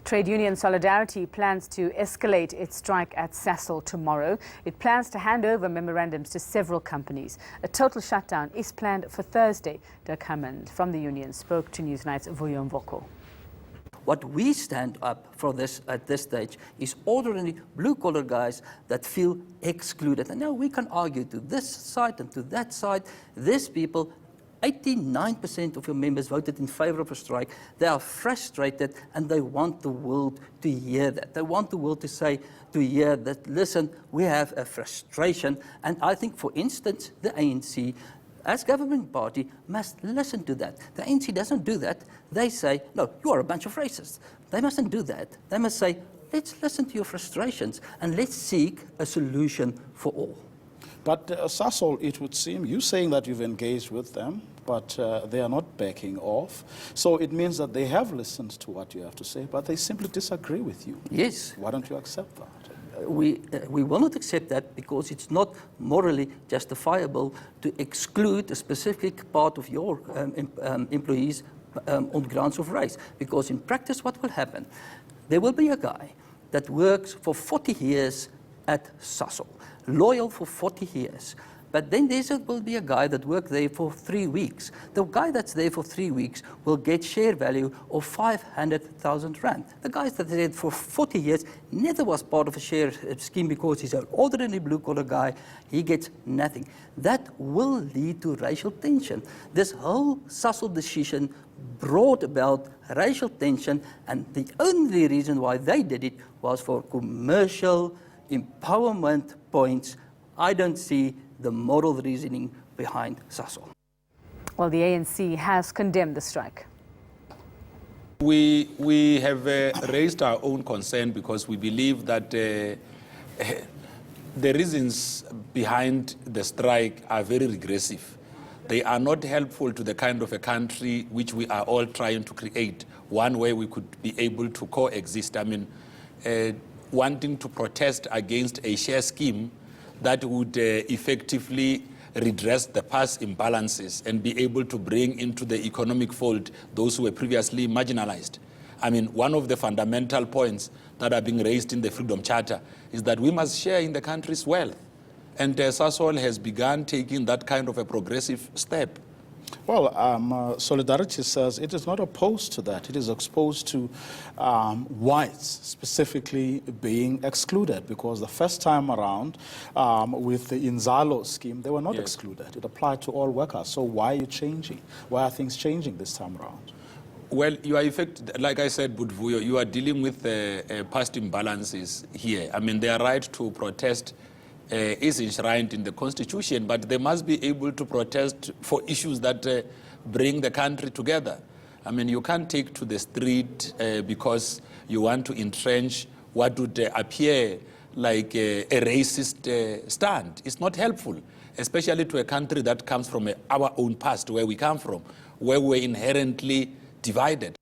Trade union Solidarity plans to escalate its strike at Sasol tomorrow. It plans to hand over memorandums to several companies. A total shutdown is planned for Thursday. Dirk Hammond from the union spoke to Newsnight's Vuyo Mvoko. What we stand up for this at this stage is ordinary blue-collar guys that feel excluded. And now we can argue to this side and to that side. These people, 89% of your members voted in favor of a strike. They are frustrated and they want the world to hear that. They want the world to hear that, listen, we have a frustration. And I think, for instance, the ANC, as government party, must listen to that. The ANC doesn't do that. They say, no, you are a bunch of racists. They mustn't do that. They must say, let's listen to your frustrations and let's seek a solution for all. But Sasol, it would seem, you saying that you've engaged with them, but they are not backing off. So it means that they have listened to what you have to say, but they simply disagree with you. Yes. Why don't you accept that? We will not accept that because it's not morally justifiable to exclude a specific part of your employees on grounds of race. Because in practice, what will happen? There will be a guy that works for 40 years at Sasol, loyal for 40 years. But then will be a guy that worked there for 3 weeks. The guy that's there for 3 weeks will get share value of 500,000 rand. The guy that's there for 40 years never was part of a share scheme because he's an ordinary blue-collar guy. He gets nothing. That will lead to racial tension. This whole Sasol decision brought about racial tension, and the only reason why they did it was for commercial empowerment points. I don't see the moral reasoning behind Sasol. Well, the ANC has condemned the strike. We have raised our own concern because we believe that the reasons behind the strike are very regressive. They are not helpful to the kind of a country which we are all trying to create, one where we could be able to coexist. I mean, wanting to protest against a share scheme that would effectively redress the past imbalances and be able to bring into the economic fold those who were previously marginalized. I mean, one of the fundamental points that are being raised in the Freedom Charter is that we must share in the country's wealth. And Sasol has begun taking that kind of a progressive step. Well, Solidarity says it is not opposed to that. It is opposed to whites specifically being excluded, because the first time around with the Inzalo scheme, they were not excluded. It applied to all workers. So why are you changing? Why are things changing this time around? Well, you are like I said, Budvuyo, you are dealing with past imbalances here. I mean, their right to protest is enshrined in the Constitution, but they must be able to protest for issues that bring the country together. I mean, you can't take to the street because you want to entrench what would appear like a racist stand. It's not helpful, especially to a country that comes from our own past, where we come from, where we're inherently divided.